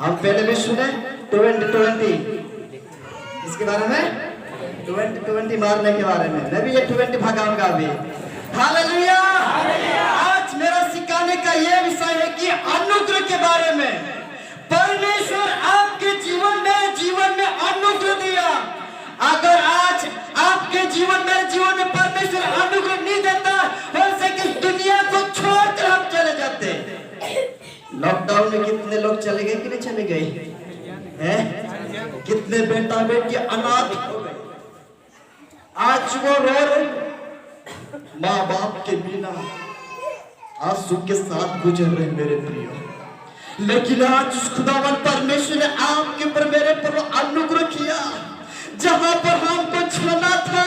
हम पहले भी सुने 2020 इसके बारे में, 2020 मारने के बारे में। मैं भी ये 20 भगाऊंगा अभी। हालेलुया। आज मेरा सिखाने का ये विषय है कि अनुग्रह के बारे में। परमेश्वर आपके जीवन में अनुग्रह दिया। अगर आज आपके जीवन में परमेश्वर अनुग्रह नहीं देता, हो सके इस दुनिया को छोड़कर हम चले जाते। लॉकडाउन में कितने लोग चले गए कि नहीं चले गए हैं? कितने बेटा बेटी अनाथ हो गए। आज वो रो रहे, माँ बाप के बिना आंसू के साथ गुजर रहे मेरे प्रियो। लेकिन आज उस खुदावन परमेश्वर ने आपके ऊपर मेरे पर अनुग्रह किया। जहां पर हमको छूना था,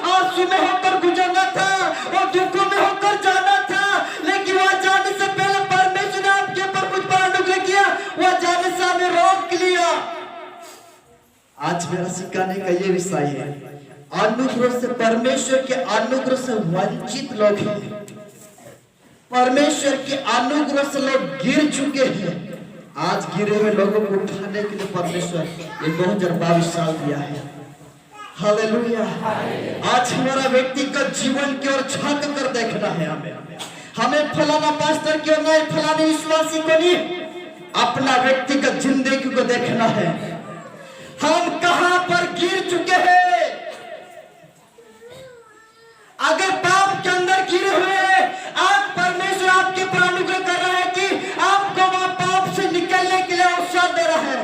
आंसू में होकर गुजरना था और दुखों में होकर जाना था, लेकिन वहां जाने से पहले परमेश्वर ने आपके ऊपर मुझ पर अनुग्रह किया। वहां जाने से हमें रोक लिया। आज मेरा सिखाने का ये विषय है, अनुग्रह से, परमेश्वर के अनुग्रह से वंचित लोग हैं। परमेश्वर के अनुग्रह से लोग गिर चुके हैं। आज गिरे हुए लोगों को उठाने के लिए परमेश्वर ये 2022 साल दिया है। हालेलुया। आज हमारा व्यक्तिगत जीवन की ओर झांक कर देखना है। हमें फलाना पास्टर क्यों नहीं, फलाने विश्वासी को नहीं, अपना व्यक्तिगत जिंदगी को देखना है। हम कहां पर गिर चुके हैं? अगर पाप के अंदर गिरे हुए हैं, आज परमेश्वर आपके पर अनुग्रह कर रहा है कि आपको वहां पाप से निकलने के लिए अवसर दे रहा है।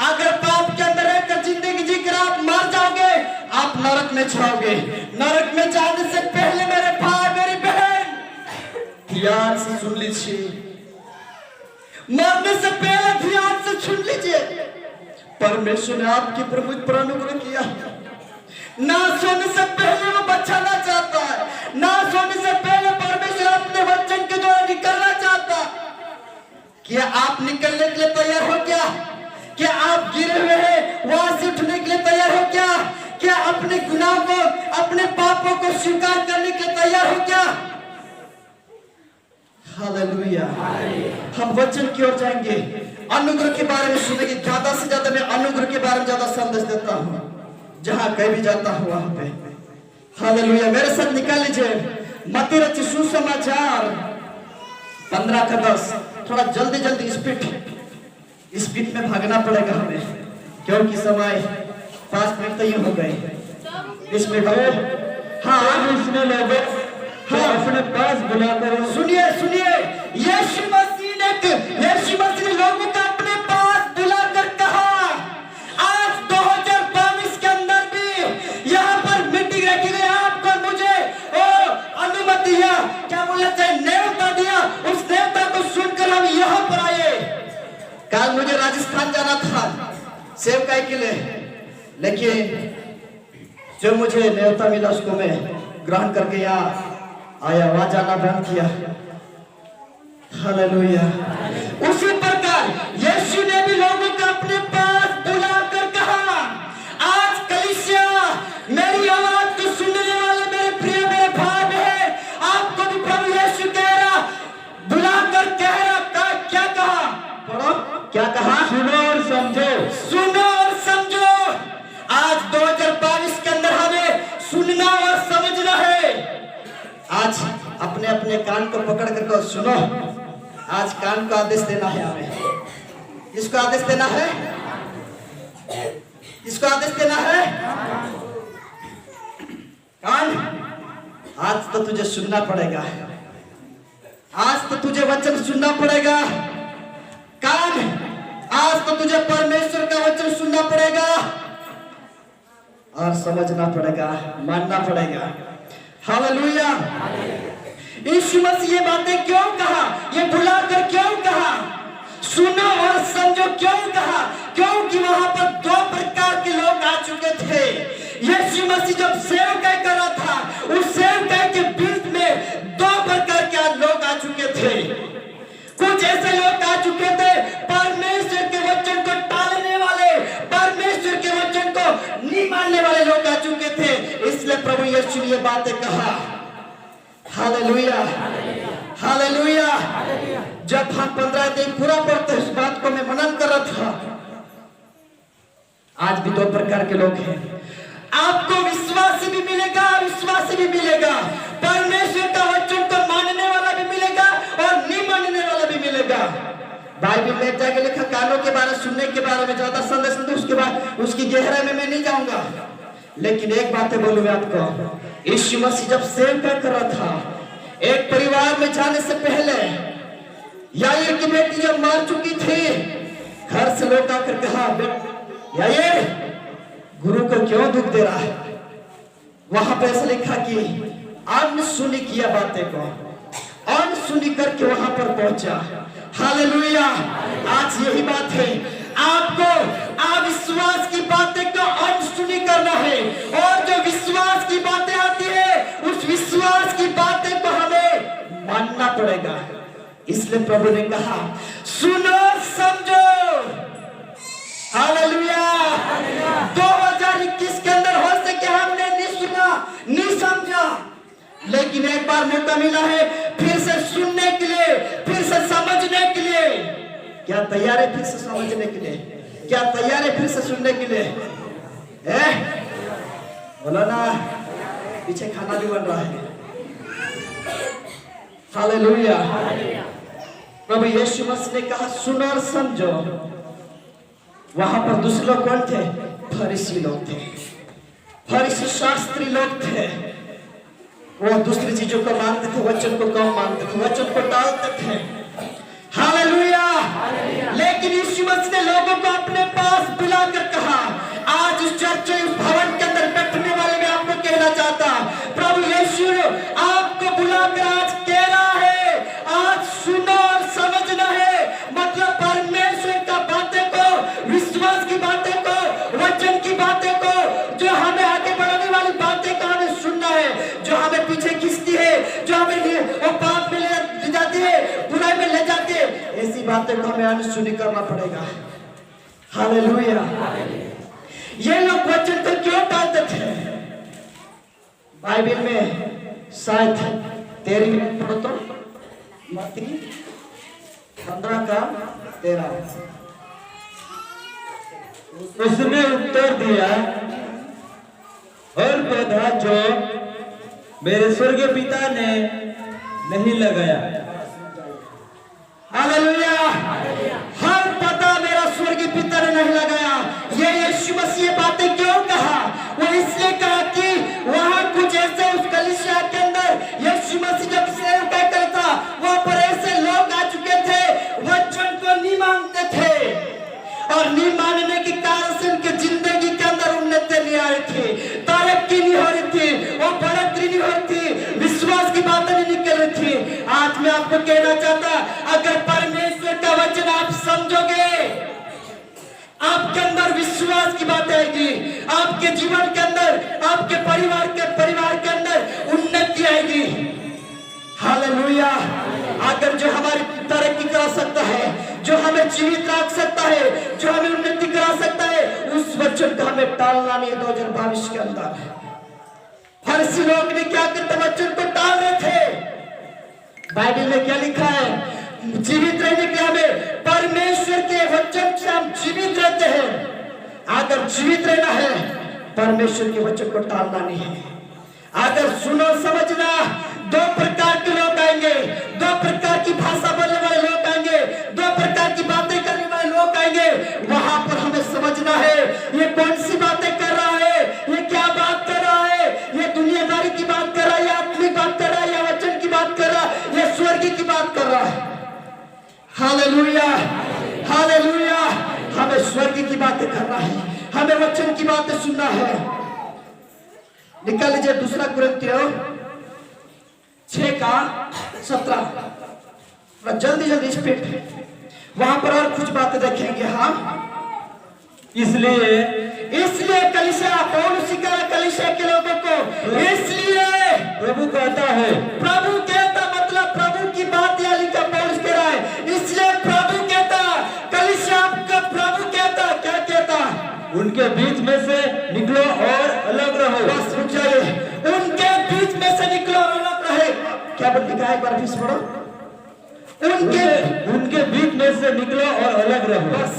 अगर पाप के अंदर रहकर जिंदगी जीकर आप मर जाओगे, आप नरक में जाओगे। नरक में जाने से पहले मेरे भाई मेरी बहन ध्यान से सुन लीजिए, मरने से पहले ध्यान से सुन लीजिए। परमेश्वर ने आपके पर मुझ पर अनुग्रह किया। ना सोने से पहले वो बचाना चाहता है, ना सोने से पहले परमेश्वर अपने वचन के द्वारा निकलना चाहता। क्या आप निकलने के लिए तैयार हो? क्या आप गिरे हुए हैं, वहां से उठने के लिए तैयार हो? क्या अपने गुनाह को, अपने पापों को स्वीकार करने के लिए तैयार हो? क्या हालेलुया। हम वचन की ओर जाएंगे, अनुग्रह के बारे में सुनेंगे। ज्यादा से ज्यादा मैं अनुग्रह के बारे में ज्यादा संदेश देता हूँ जहां कहीं भी जाता हूं वहां पे। हालेलुया। मेरे साथ निकाल लीजिए मत्ती रचित सुसमाचार 15 का 10। थोड़ा जल्दी स्पीड में भागना पड़ेगा हमें, क्योंकि समय 5 मिनट तो ये हो गए। इसमें हाँ इसमें लोगों अपने पास बुलाकर सुनिए यीशु मसीह ने लोगों को अपने पास बुलाकर कहा, आज 2022 के अंदर भी यहाँ पर मीटिंग रखी गई। आपको मुझे अनुमति दिया, क्या बोलना चाहिए, न्योता दिया। उस न्योता को सुनकर हम यहाँ पर आए। कल मुझे राजस्थान जाना था सेवकाई के लिए, लेकिन जो मुझे न्योता मिला उसको मैं ग्रहण करके यहाँ आया, वहां जाना बंद किया। हालेलुया। उसी प्रकार यीशु ने भी लोगों को अपने पास बुलाकर कहा, आज कलीसिया मेरी आवाज को सुनने वाले मेरे प्रिय मेरे भाई बहन, आपको भी प्रभु यीशु कह रहा, बुलाकर कह रहा, क्या कहा? पढ़ो, क्या कहा? सुनो और समझो। आज 2022 के अंदर हमें सुनना और समझना है। आज अपने अपने कान को पकड़ कर सुनो। आज कान को आदेश देना है हमें। किसको आदेश देना है? किसको आदेश देना है? कान, आज तो तुझे सुनना पड़ेगा। आज तो तुझे वचन सुनना पड़ेगा। कान, आज तो तुझे परमेश्वर का वचन सुनना पड़ेगा और समझना पड़ेगा, मानना पड़ेगा। हालेलुया। यीशु मसीह ये बातें क्यों कहा? ये बुलाकर क्यों कहा? सुनो और समझो क्यों कहा? क्योंकि वहां पर 2 प्रकार के लोग आ चुके थे। यीशु मसीह जब सेवकाई कर रहा था, उस सेवकाई के बीच में 2 प्रकार के लोग आ चुके थे। कुछ ऐसे लोग आ चुके थे परमेश्वर के वचन को टालने वाले, परमेश्वर के वचन को नहीं मानने वाले लोग आ चुके थे। इसलिए प्रभु यीशु ने ये बातें कहा। हालेलुया। हालेलुया। जब हम 15 दिन पूरा पढ़ते इस बात को मैं मनन कर रहा था। आज भी दो प्रकार के लोग हैं, आपको विश्वासी भी मिलेगा, अविश्वासी भी मिलेगा, परमेश्वर का वचन को मानने वाला भी मिलेगा और नहीं मानने वाला भी मिलेगा। बाइबल में जाके लिखा कानों के बारे सुनने के बारे में ज्यादा संदेश नहीं, उसके बाद उसकी गहराई में मैं नहीं जाऊंगा, लेकिन एक बात बोलूं मैं आपको, यीशु मसीह जब सेवका कर रहा था, एक परिवार में जाने से पहले याईर की बेटी जब मार चुकी थी, घर से लोग आकर कहा याईर गुरु को क्यों दुख दे रहा है। वहां पर ऐसा लिखा कि अनसुनी किया बातें को, अनसुनी करके वहां पर पहुंचा। हालेलुया। आज यही बात है, आपको अविश्वास की बातें को अनसुनी करना है और जो विश्वास की बातें आती है उस विश्वास की बातें को हमें मानना पड़ेगा। इसलिए प्रभु ने कहा सुनो समझो। हालेलुया। 2021 के अंदर हो सके हमने नहीं सुना नहीं समझा, लेकिन एक बार मौका मिला है फिर से सुनने के लिए, फिर से समझने के लिए। क्या तैयार है फिर से समझने के लिए? क्या तैयार है फिर से सुनने के लिए? बोला ना, पीछे खाना भी बन रहा है। हालेलुया। प्रभु यीशु मसीह ने कहा सुनो और समझो। वहां पर दूसरे लोग कौन थे? फरीसी लोग थे, फरीसी शास्त्री लोग थे। वो दूसरी चीजों को मानते थे, वचन को कम मानते थे, वचन को टालते थे। हालेलुया। लेकिन यीशु मसीह ने लोगों को अपने पास बुलाकर कहा, आज इस चर्च इस भवन के अंदर बैठने वाले मैं आपको कहना चाहता, प्रभु यीशु आपको बुलाकर आज कह रहा है, आज सुनो और समझना है। मतलब परमेश्वर का बातें को, विश्वास की बातें को, वचन की बातें को, जो हमें आगे बढ़ाने वाली बातें को हमें सुनना है, जो हमें पीछे खींचती है, जो हमें वो पाप में ले जाती है, बुराई में ले जाती है, ऐसी बातें को हमें अनसुनी करना पड़ेगा। हालेलुया। ये लोग वचन को क्यों टालते थे? बाइबल में शायद 13 पढ़ो तो, मत्ती 15:13। उसने उत्तर दिया, और पौधा जो मेरे स्वर्गीय पिता ने नहीं लगाया। हालेलुया। हर पता मेरा स्वर्गीय पिता ने नहीं लगाया। ये यीशु मसीह बातें क्यों कहा? वो इसलिए कहा कि वहां कुछ ऐसे उस कलीसिया के अंदर यीशु मसीह जब सेवकाई करता, वहां पर ऐसे लोग आ चुके थे, वचन को नहीं मानते थे और नहीं मानने के कारण से उनकी जिंदगी के अंदर उन्नति नहीं आ रही थी, तरक्की नहीं हो रही थी, वो बढ़ोतरी नहीं हो रही थी, विश्वास की बातें नहीं निकल रही थी। आज मैं आपको कहना चाहता, अगर परमेश्वर का वचन आप समझोगे, आपके अंदर विश्वास की बात आएगी, आपके जीवन के अंदर, आपके परिवार के अंदर उन्नति आएगी। हालेलुया। अगर जो हमारी तरक्की करा सकता है, जो हमें जीवित रख सकता है, जो हमें उन्नति करा सकता है, उस वचन को हमें टालना नहीं है। 2022 के अंदर फरीसी लोग ने क्या करते? वचन को टाल रहे थे। बाइबल में क्या लिखा है? जीवित रहने के हमें परमेश्वर के वचन से हम जीवित रहते हैं। अगर जीवित रहना है, परमेश्वर के वचन को टालना नहीं है। अगर सुनो समझना, दो प्रकार के लोग आएंगे, दो प्रकार की भाषा बोलने वाले लोग आएंगे, दो प्रकार की बातें करने वाले लोग आएंगे। वहां पर हमें समझना है ये कौन सी बातें कर रहा है, ये क्या बात कर रहा है, ये दुनियादारी की बात कर रहा है, या आत्मिक बात कर रहा है, या वचन की बात कर रहा है, या स्वर्गीय की बात कर रहा है। हालेलुया। हालेलुया। हमें स्वर्गीय की बातें करना है, हमें वचन की बातें सुनना है। निकाल लीजिए 2 कुरिन्थियों 6:17। जल्दी स्पीड, वहां पर और कुछ बातें देखेंगे हम। इसलिए कलीसिया, पौलुस सिखा कलीसिया के लोगों को, इसलिए प्रभु कहता है, प्रभु कहता, मतलब प्रभु की बात यहाँ लिखा, पौलुस कह रहा है, इसलिए प्रभु कहता, कलीसिया आपका प्रभु कहता, क्या कहता? उनके बीच में से निकलो और अलग रहो। बस रुक जाइए, उनके बीच में से निकलो और अलग रहे। क्या लिखा है? एक बार फिर पढ़ो। उनके उनके बीच में से निकलो और अलग रहो। बस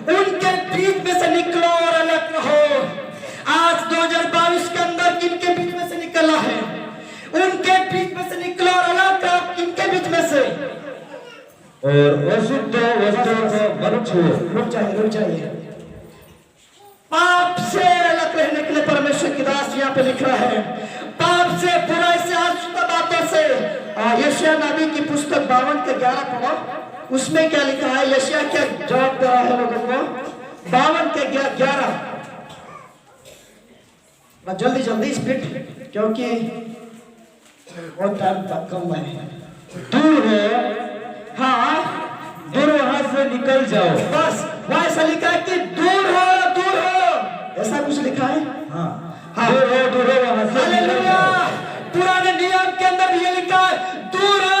उनके बीच में से निकलो और अलग रहो। आज 2022 के अंदर किनके बीच में से निकला है? उनके बीच में से निकलो और अलग रहो, किनके बीच में से? और अशुद्ध वस्त्रों को मत छुओ। रुक जाइए। पाप से अलग रहने के लिए परमेश्वर की दास यहाँ पे लिख रहा है, पाप से, बुराई से, अशुद्ध बातों से। यशायाह नबी की पुस्तक 52 के 11 पढ़ो, उसमें क्या लिखा है? यशायाह क्या जवाब दे रहा है लोगों को? 52 के 11। जल्दी स्पीड, क्योंकि बहुत टाइम तक कम है। दूर हो, हाँ दूर वहां से निकल जाओ। बस वहां ऐसा लिखा है कि दूर हो, ऐसा कुछ लिखा है। हाँ, दूर हो वहां से निकल जाओ। पुराने नियम के अंदर भी ये लिखा है, दूर हो।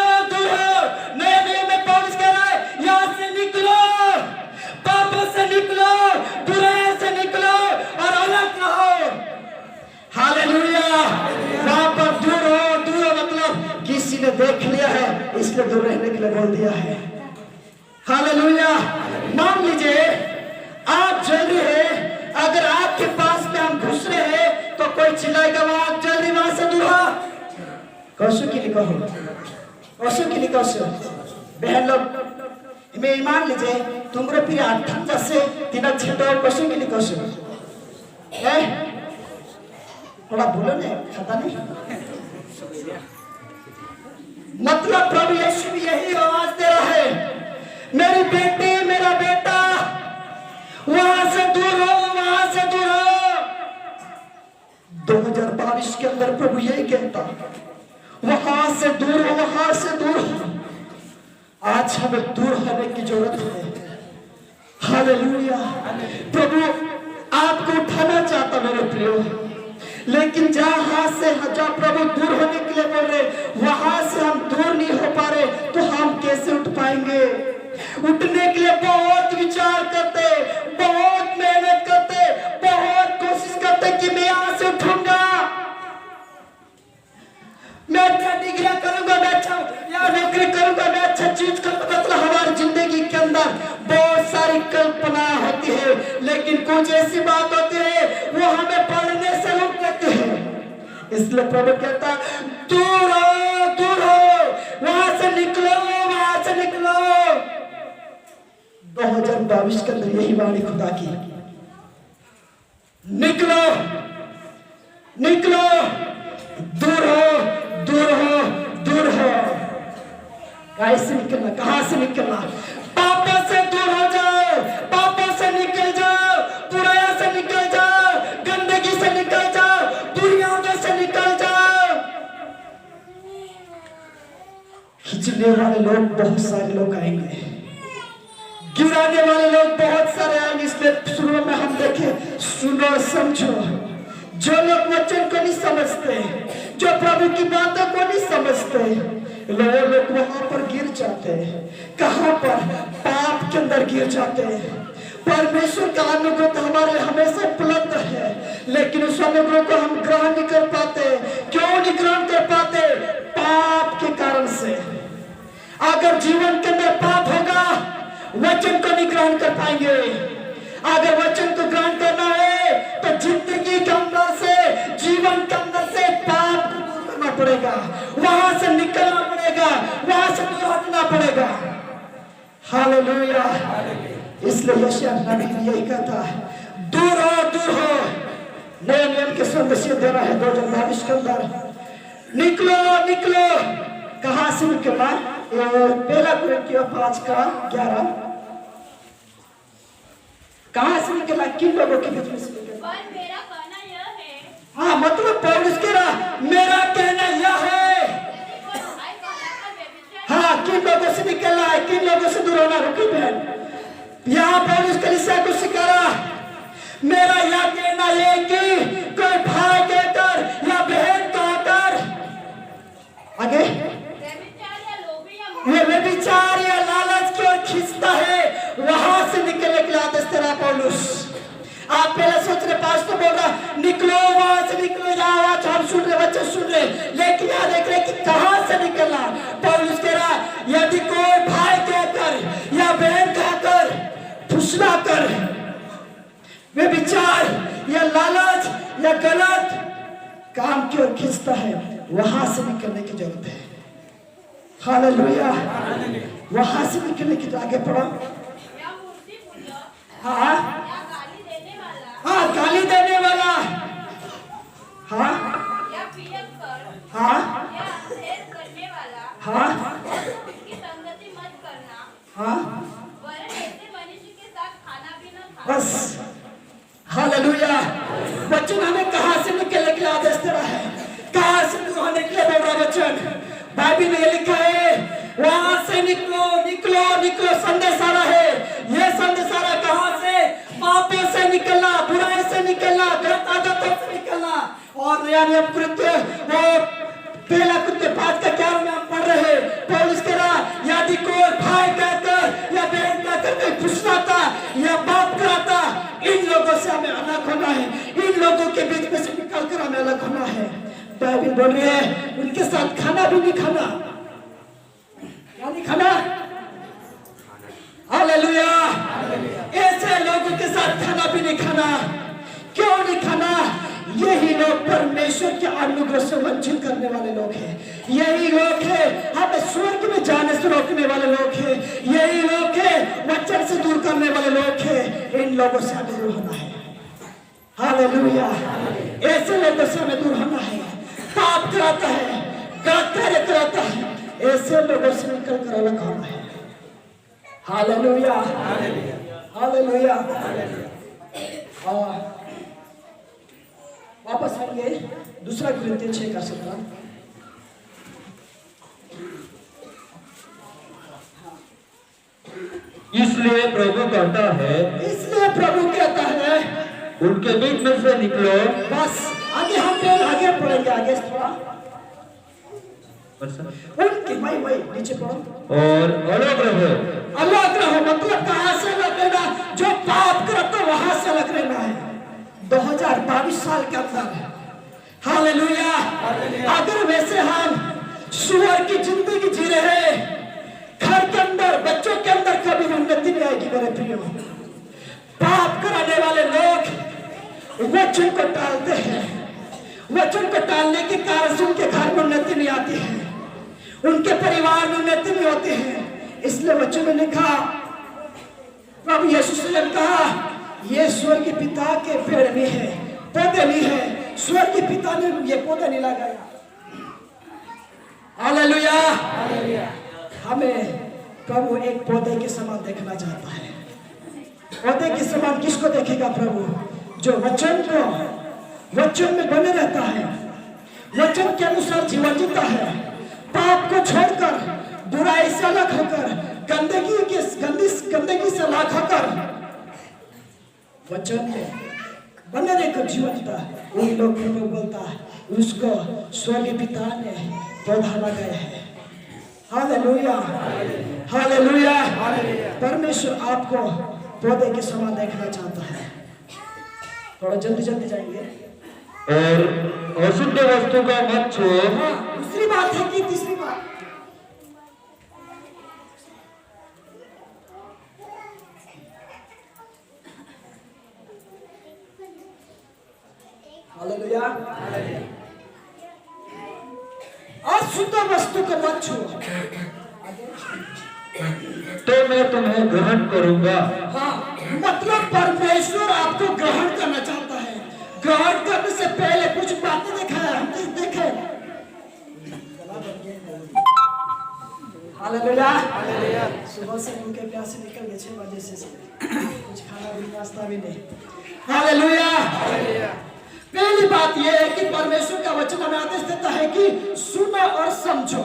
नए नियम में पौलुस कह रहा है, यहाँ से निकलो, पापों से निकलो, बुराई से निकलो और अलग रहो। हालेलुया। वहां पर दूर हो मतलब किसी ने देख लिया है, इसलिए दूर रहने के लिए बोल दिया है। हालेलुया। मान लीजिए आप जल्दी है, अगर आपके पास में हम घुस रहे हैं तो कोई चिल्लाएगा, वहां जल्दी वहां से दूर हो। कौशु की लिखो, बहन लोग में मान लीजिए तुमरे प्रिय अर्थन जैसे तीन छेटो कौशु की लिखो है, थोड़ा बोलो ने खाता नहीं। मतलब प्रभु यीशु भी यही आवाज दे रहा है, मेरी बेटी, मेरा बेटा, वहां से दूर हो, वहां से दूर हो। 2022 के अंदर प्रभु यही कहता, वहां से दूर हो, वहां से दूर हो। आज हमें दूर होने की जरूरत है। हालेलुया। प्रभु आपको उठाना चाहता मेरे प्रियो, लेकिन जहां प्रभु दूर होने के लिए बोल रहे, वहां से हम दूर नहीं हो पा रहे, तो हम कैसे उठ पाएंगे? उठने के लिए बहुत विचार करते, बहुत मेहनत करते, बहुत कोशिश करते कि मैं यहां से उठूंगा, मैं अच्छा डिग्री करूंगा, मैं अच्छा नौकरी करूंगा, मैं अच्छा चीज करूंगा। मतलब हमारी जिंदगी के अंदर बहुत सारी कल्पना होती है, लेकिन कुछ ऐसी बात होती है वो हमें पढ़ने से रोक देती है। इसलिए प्रभु कहता, दूर हो, वहां से निकलो, वहां से निकलो। 2022 के अंदर यही वाणी खुदा की, निकलो, दूर हो। कैसे निकलना? कहां से निकलना? पापों से दूर हो जाओ, पापों से निकल जाओ, बुराई से निकल जाओ, गंदगी से निकल जाओ, दुनिया से निकल जाओ। खींचने वाले लोग बहुत सारे लोग आएंगे, गिराने वाले लोग बहुत सारे आएंगे। इसलिए शुरू में हम देखे, सुनो समझो। जो लोग वचन को नहीं समझते, जो प्रभु की बातों को नहीं समझते, लोग वहां पर गिर जाते हैं। कहां पर? पाप के अंदर गिर जाते हैं। परमेश्वर का अनुग्रह तो हमारे हमेशा उपलब्ध है, लेकिन उस अनुग्रह को हम ग्रहण नहीं कर पाते। क्यों नहीं ग्रहण कर पाते? पाप के कारण से। अगर जीवन के अंदर पाप होगा, वचन को नहीं ग्रहण कर पाएंगे। अगर वचन को ग्रहण करना है तो जिंदगी के अंदर से, जीवन के अंदर से पाप को दूर करना पड़ेगा, वहां से निकलना पड़ेगा, वहां से दूर हटना पड़ेगा। हालेलुया। इसलिए यशायाह नबी ने यही कहता है, दूर हो। नए नियम के संदेश दे रहा है 2022 के अंदर, निकलो। कहां से निकलना? पहला कुरिन्थियों 5:11। कहां से निकला? किन लोगों के बीच में से निकला? पर मेरा कहना यह है, हाँ, मतलब पौलुस कह रहा, मेरा कहना यह है। हाँ, किन लोगों से निकलना है, किन लोगों से दूर होना? रुकी बहन, यहाँ पौलुस कलीसिया को सिखा रहा, मेरा यह कहना है कि कोई भाई कहकर या बहन कहकर आगे ये व्यभिचार या लालच की ओर खींचता है, वहां से निकलने के लिए आदेश दे रहा पौलुस। आप पहले सोच रहे, पास तो बोल रहा निकलो, वहां से निकलो, आवाज हम सुन रहे, बच्चे सुन रहे, लेकिन यहाँ देख रहे कि कहां से निकलना। पौलुस कह रहा, यदि कोई वे विचार या लालच या गलत काम की ओर खींचता है, वहां से निकलने की जरूरत है। हालेलुया। वहां से निकलने की, तो आगे पढ़ो। या मूर्ति पूजक, हाँ या गाली देने वाला, हाँ, गाली देने वाला, हाँ या पियक्कर, हाँ या अंधेर करने वाला, हाँ इसकी संगति मत करना, हाँ, वरन ऐसे मनुष्य के साथ खाना पीना खा। बस। हालेलुया। वचन हमें कहां से निकलने के लिए आदेश दे रहा है, कहां से दूर होने के लिए बोल रहा वचन। बाइबल में लिखा है, वहां से निकलो निकलो निकलो। संदेश आ रहा है, यह संदेश आ रहा है कहां से? पापों से निकलना, बुराई से निकलना, गलत आदतों से निकलना। और नया नियम कृत्य, वो पहला कृत्य 5 का 11 में हम पढ़ रहे हैं। पौलुस कह रहा, यदि कोई भाई कहकर या बहन कहकर कोई फुसलाता या बात कराता, इन लोगों से हमें अलग होना है, इन लोगों के बीच में से निकल कर हमें अलग होना है। बाइबल बोल रही है, उनके साथ खाना भी नहीं खाना। क्या नहीं खाना? हालेलुया। ऐसे लोगों के साथ खाना भी नहीं खाना। क्यों नहीं खाना? यही लोग परमेश्वर के अनुग्रह से वंचित करने वाले लोग हैं। यही लोग हैं हमें स्वर्ग में जाने से रोकने वाले लोग हैं। यही लोग हैं वचन से दूर करने वाले लोग हैं। इन लोगों से हमें दूर होना है। हालेलुया। ऐसे लोगों से हमें दूर होना है। पाप कराता है, गलत कार्य कराता है, ऐसे लोगों से निकल कर अलग होना है। हालेलुया। हालेलुया। वापस आएंगे 2 कुरिन्थियों 6 का 17। इसलिए प्रभु कहता है, इसलिए प्रभु कहता है, उनके बीच में से निकलो। बस आगे हम लोग आगे पढ़ेंगे, आगे थोड़ा उनके वही नीचे पढ़ो। और अलग रहो। अलग रहो मतलब कहां से अलग रहना? जो पाप करते हो वहां से अलग रहना है। 2022 साल के अंदर, हालेलुया, अगर वैसे हम सुअर की जिंदगी जी रहे हैं, घर के अंदर बच्चों के अंदर कभी उन्नति नहीं आएगी मेरे प्रियो। पाप कराने वाले लोग वचन को टालते हैं, वचन को टालने के कारण से उनके घर में उन्नति नहीं आती है, उनके परिवार में उन्नति नहीं होती है। इसलिए वचन में लिखा, प्रभु यीशु ने कहा, ये स्वर्ग के पिता के पेड़ में है, पौधे नहीं है। स्वर्ग के पिता ने ये पौधे नहीं लगाया। हालेलुया। हमें प्रभु एक पौधे के समान देखना चाहता है। पौधे के समान किसको देखेगा प्रभु? जो वचन में बने रहता है, वचन के अनुसार जीवन जीता है, पाप को छोड़कर, बुराई से अलग होकर, गंदगी से अलग होकर, वचन में बने रहकर जीवन जीता है। उन लोग को बोलता है, उसको स्वर्गीय पिता ने पौधा लगाया है। हालेलुया। हालेलुया। परमेश्वर आपको पौधे के समान देखना चाहता है। थोड़ा जल्दी जल्दी जाएंगे। और अशुद्ध वस्तु का मत छो। दूसरी बात है कि तीसरी बात, हालेलुया, अशुद्ध वस्तु को मत छो, तो मैं तुम्हें ग्रहण करूंगा। हाँ, मतलब परमेश्वर आपको ग्रहण करना चाहता है। ग्रहण करने से पहले कुछ बातें दिखाया, हम देखे। हालेलुया। सुबह से उनके प्यासे निकल गए 6 बजे से कुछ खाना भी नाश्ता भी नहीं। हालेलुया। पहली बात यह है कि परमेश्वर का वचन हमें आदेश देता है कि सुनो और समझो।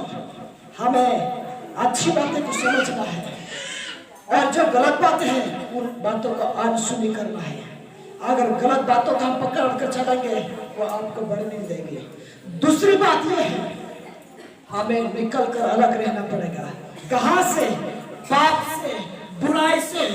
हमें अच्छी बातें को समझना है और जो गलत बातें हैं उन बातों को अनसुनी करना है। अगर गलत बातों को हम पकड़ कर चलेंगे वो आपको बढ़ने नहीं देंगे। दूसरी बात यह है, हमें निकल कर अलग रहना पड़ेगा। कहां से? पाप से, बुराई से,